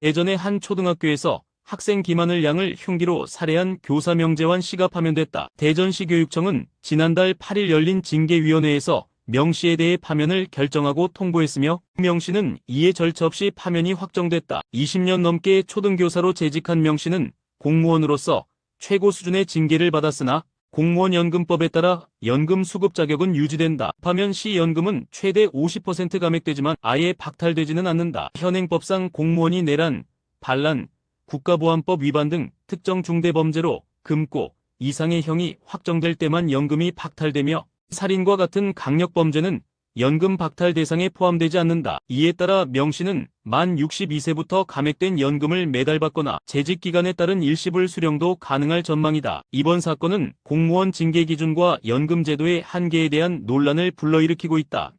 예전에 한 초등학교에서 학생 김하늘 양을 흉기로 살해한 교사 명재환 씨가 파면됐다. 대전시 교육청은 지난달 8일 열린 징계위원회에서 명 씨에 대해 파면을 결정하고 통보했으며 명 씨는 이에 절차 없이 파면이 확정됐다. 20년 넘게 초등교사로 재직한 명 씨는 공무원으로서 최고 수준의 징계를 받았으나 공무원연금법에 따라 연금 수급 자격은 유지된다. 파면 시 연금은 최대 50% 감액되지만 아예 박탈되지는 않는다. 현행법상 공무원이 내란, 반란, 국가보안법 위반 등 특정 중대범죄로 금고 이상의 형이 확정될 때만 연금이 박탈되며 살인과 같은 강력범죄는 연금 박탈 대상에 포함되지 않는다. 이에 따라 명 씨는 만 62세부터 감액된 연금을 매달 받거나 재직 기간에 따른 일시불 수령도 가능할 전망이다. 이번 사건은 공무원 징계 기준과 연금 제도의 한계에 대한 논란을 불러일으키고 있다.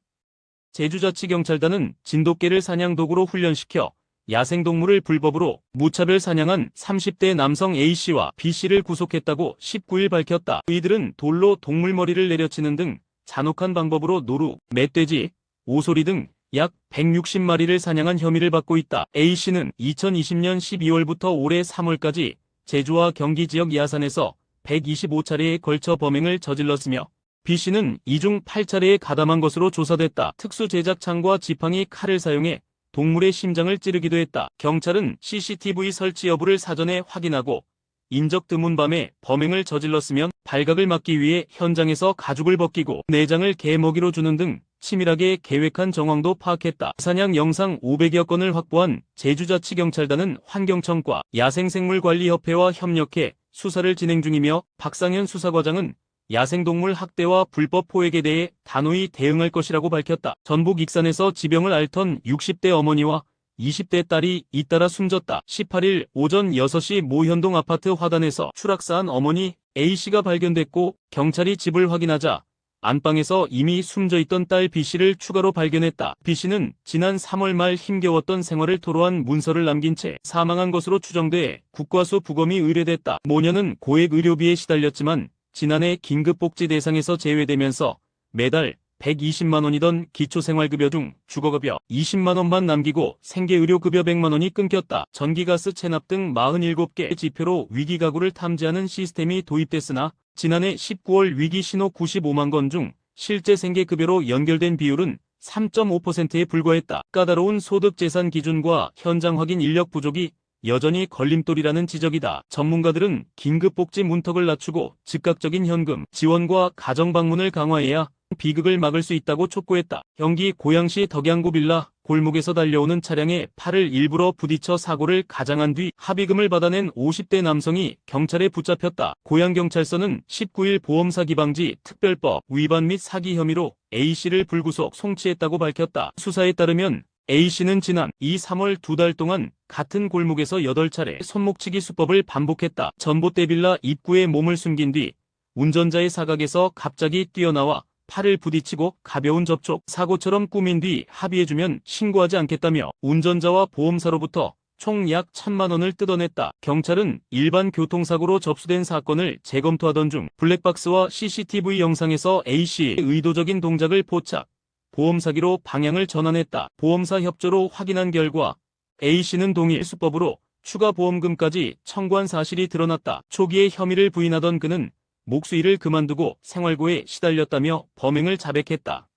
제주자치경찰단은 진돗개를 사냥도구로 훈련시켜 야생동물을 불법으로 무차별 사냥한 30대 남성 A씨와 B씨를 구속했다고 19일 밝혔다. 이들은 돌로 동물 머리를 내려치는 등 잔혹한 방법으로 노루, 멧돼지, 오소리 등 약 160마리를 사냥한 혐의를 받고 있다. A씨는 2020년 12월부터 올해 3월까지 제주와 경기 지역 야산에서 125차례에 걸쳐 범행을 저질렀으며 B씨는 이 중 8차례에 가담한 것으로 조사됐다. 특수 제작창과 지팡이 칼을 사용해 동물의 심장을 찌르기도 했다. 경찰은 CCTV 설치 여부를 사전에 확인하고 인적 드문 밤에 범행을 저질렀으면 발각을 막기 위해 현장에서 가죽을 벗기고 내장을 개 먹이로 주는 등 치밀하게 계획한 정황도 파악했다. 사냥 영상 500여 건을 확보한 제주자치경찰단은 환경청과 야생생물관리협회와 협력해 수사를 진행 중이며 박상현 수사과장은 야생동물 학대와 불법 포획에 대해 단호히 대응할 것이라고 밝혔다. 전북 익산에서 지병을 앓던 60대 어머니와 20대 딸이 잇따라 숨졌다. 18일 오전 6시 모현동 아파트 화단에서 추락사한 어머니 A씨가 발견됐고 경찰이 집을 확인하자 안방에서 이미 숨져있던 딸 B씨를 추가로 발견했다. B씨는 지난 3월 말 힘겨웠던 생활을 토로한 문서를 남긴 채 사망한 것으로 추정돼 국과수 부검이 의뢰됐다. 모녀는 고액 의료비에 시달렸지만 지난해 긴급복지 대상에서 제외되면서 매달 120만 원이던 기초생활급여 중 주거급여 20만 원만 남기고 생계의료급여 100만 원이 끊겼다. 전기가스 체납 등 47개 지표로 위기가구를 탐지하는 시스템이 도입됐으나 지난해 19월 위기신호 95만 건 중 실제 생계급여로 연결된 비율은 3.5%에 불과했다. 까다로운 소득재산 기준과 현장 확인 인력 부족이 여전히 걸림돌이라는 지적이다. 전문가들은 긴급복지 문턱을 낮추고 즉각적인 현금 지원과 가정방문을 강화해야 비극을 막을 수 있다고 촉구했다. 경기 고양시 덕양구 빌라 골목에서 달려오는 차량에 팔을 일부러 부딪혀 사고를 가장한 뒤 합의금을 받아낸 50대 남성이 경찰에 붙잡혔다. 고양경찰서는 19일 보험사기 방지 특별법 위반 및 사기 혐의로 A씨를 불구속 송치했다고 밝혔다. 수사에 따르면 A씨는 지난 3월 2달 동안 같은 골목에서 8차례 손목치기 수법을 반복했다. 전봇대 빌라 입구에 몸을 숨긴 뒤 운전자의 사각에서 갑자기 뛰어나와 팔을 부딪히고 가벼운 접촉 사고처럼 꾸민 뒤 합의해주면 신고하지 않겠다며 운전자와 보험사로부터 총 약 1,000만 원을 뜯어냈다. 경찰은 일반 교통사고로 접수된 사건을 재검토하던 중 블랙박스와 CCTV 영상에서 A씨의 의도적인 동작을 포착, 보험 사기로 방향을 전환했다. 보험사 협조로 확인한 결과 A씨는 동일 수법으로 추가 보험금까지 청구한 사실이 드러났다. 초기에 혐의를 부인하던 그는 목수일을 그만두고 생활고에 시달렸다며 범행을 자백했다.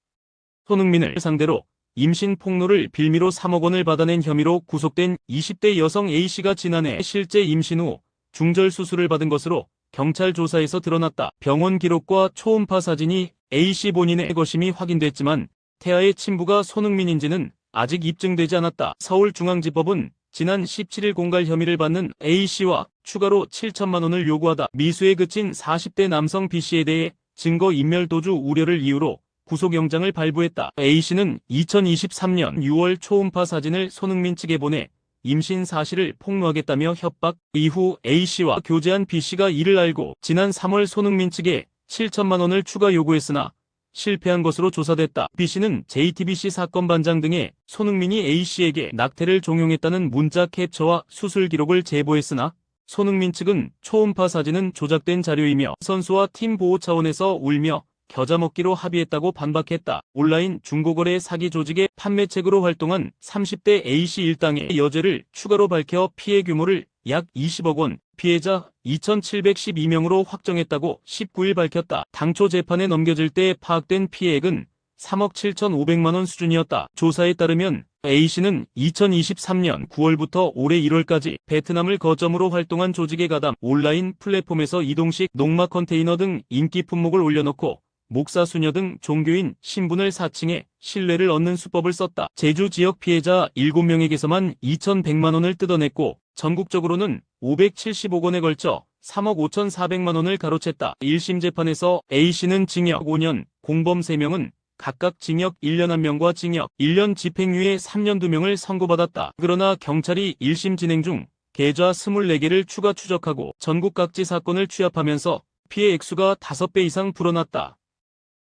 손흥민을 상대로 임신 폭로를 빌미로 3억 원을 받아낸 혐의로 구속된 20대 여성 A씨가 지난해 실제 임신 후 중절 수술을 받은 것으로 경찰 조사에서 드러났다. 병원 기록과 초음파 사진이 A씨 본인의 것임이 확인됐지만 태아의 친부가 손흥민인지는 아직 입증되지 않았다. 서울중앙지법은 지난 17일 공갈 혐의를 받는 A씨와 추가로 7천만 원을 요구하다 미수에 그친 40대 남성 B씨에 대해 증거인멸 도주 우려를 이유로 구속영장을 발부했다. A씨는 2023년 6월 초음파 사진을 손흥민 측에 보내 임신 사실을 폭로하겠다며 협박, 이후 A씨와 교제한 B씨가 이를 알고 지난 3월 손흥민 측에 7천만 원을 추가 요구했으나 실패한 것으로 조사됐다. B씨는 JTBC 사건 반장 등에 손흥민이 A씨에게 낙태를 종용했다는 문자 캡처와 수술 기록을 제보했으나 손흥민 측은 초음파 사진은 조작된 자료이며 선수와 팀 보호 차원에서 울며 겨자먹기로 합의했다고 반박했다. 온라인 중고거래 사기 조직의 판매책으로 활동한 30대 A씨 일당의 여죄를 추가로 밝혀 피해 규모를 약 20억 원, 피해자 2,712명으로 확정했다고 19일 밝혔다. 당초 재판에 넘겨질 때 파악된 피해액은 3억 7,500만 원 수준이었다. 조사에 따르면 A씨는 2023년 9월부터 올해 1월까지 베트남을 거점으로 활동한 조직에 가담, 온라인 플랫폼에서 이동식 농막 컨테이너 등 인기 품목을 올려놓고 목사 수녀 등 종교인 신분을 사칭해 신뢰를 얻는 수법을 썼다. 제주 지역 피해자 7명에게서만 2,100만 원을 뜯어냈고 전국적으로는 570억 원에 걸쳐 3억 5,400만 원을 가로챘다. 1심 재판에서 A씨는 징역 5년, 공범 3명은 각각 징역 1년 1명과 징역 1년 집행유예 3년 2명을 선고받았다. 그러나 경찰이 1심 진행 중 계좌 24개를 추가 추적하고 전국 각지 사건을 취합하면서 피해 액수가 5배 이상 불어났다.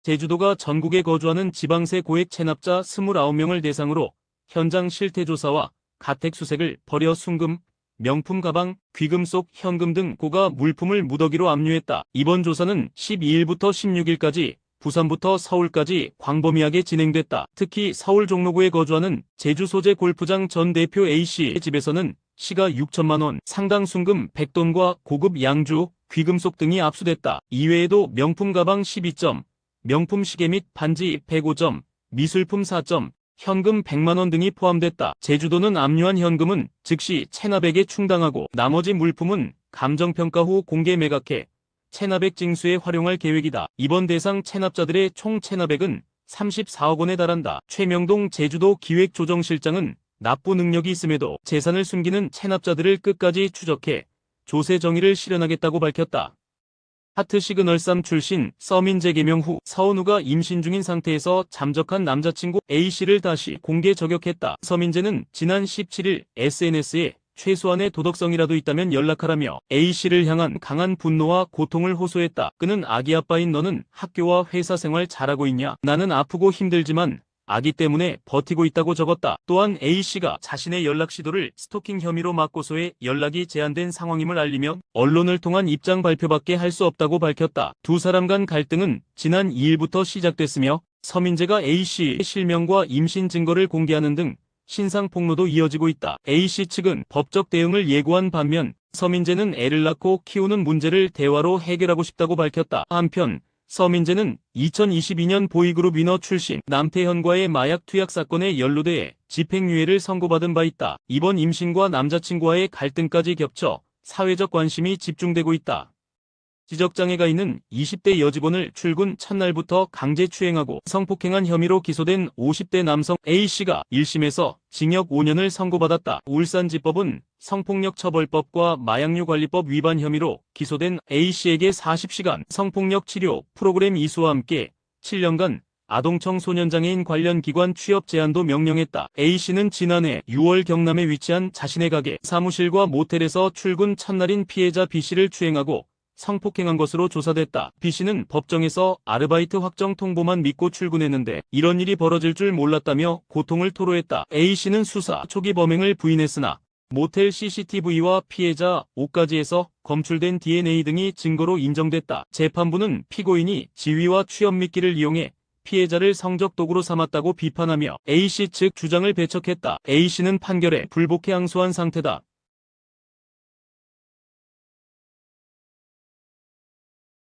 제주도가 전국에 거주하는 지방세 고액 체납자 29명을 대상으로 현장 실태조사와 가택 수색을 벌여 순금, 명품 가방, 귀금 속 현금 등 고가 물품을 무더기로 압류했다. 이번 조사는 12일부터 16일까지 부산부터 서울까지 광범위하게 진행됐다. 특히 서울 종로구에 거주하는 제주 소재 골프장 전 대표 A씨의 집에서는 시가 6천만 원, 상당 순금 100돈과 고급 양주, 귀금속 등이 압수됐다. 이외에도 명품 가방 12점, 명품 시계 및 반지 105점, 미술품 4점, 현금 100만 원 등이 포함됐다. 제주도는 압류한 현금은 즉시 체납액에 충당하고 나머지 물품은 감정평가 후 공개 매각해 체납액 징수에 활용할 계획이다. 이번 대상 체납자들의 총 체납액은 34억 원에 달한다. 최명동 제주도 기획조정실장은 납부 능력이 있음에도 재산을 숨기는 체납자들을 끝까지 추적해 조세 정의를 실현하겠다고 밝혔다. 하트 시그널3 출신 서민재 개명 후 서은우가 임신 중인 상태에서 잠적한 남자친구 A씨를 다시 공개 저격했다. 서민재는 지난 17일 SNS에 최소한의 도덕성이라도 있다면 연락하라며 A씨를 향한 강한 분노와 고통을 호소했다. 그는 아기 아빠인 너는 학교와 회사 생활 잘하고 있냐? 나는 아프고 힘들지만 아기 때문에 버티고 있다고 적었다. 또한 A씨가 자신의 연락 시도를 스토킹 혐의로 맞고소해 연락이 제한된 상황임을 알리며 언론을 통한 입장 발표밖에 할 수 없다고 밝혔다. 두 사람 간 갈등은 지난 2일부터 시작됐으며 서민재가 A씨의 실명과 임신 증거를 공개하는 등 신상 폭로도 이어지고 있다. A씨 측은 법적 대응을 예고한 반면 서민재는 애를 낳고 키우는 문제를 대화로 해결하고 싶다고 밝혔다. 한편 서민재는 2022년 보이그룹 위너 출신 남태현과의 마약 투약 사건에 연루돼 집행유예를 선고받은 바 있다. 이번 임신과 남자친구와의 갈등까지 겹쳐 사회적 관심이 집중되고 있다. 지적장애가 있는 20대 여직원을 출근 첫날부터 강제추행하고 성폭행한 혐의로 기소된 50대 남성 A씨가 1심에서 징역 5년을 선고받았다. 울산지법은 성폭력처벌법과 마약류관리법 위반 혐의로 기소된 A씨에게 40시간 성폭력 치료 프로그램 이수와 함께 7년간 아동청소년장애인 관련 기관 취업 제한도 명령했다. A씨는 지난해 6월 경남에 위치한 자신의 가게, 사무실과 모텔에서 출근 첫날인 피해자 B씨를 추행하고 성폭행한 것으로 조사됐다. B씨는 법정에서 아르바이트 확정 통보만 믿고 출근했는데 이런 일이 벌어질 줄 몰랐다며 고통을 토로했다. A씨는 수사 초기 범행을 부인했으나 모텔 CCTV와 피해자 옷가지에서 검출된 DNA 등이 증거로 인정됐다. 재판부는 피고인이 지위와 취업 미끼를 이용해 피해자를 성적 도구로 삼았다고 비판하며 A씨 측 주장을 배척했다. A씨는 판결에 불복해 항소한 상태다.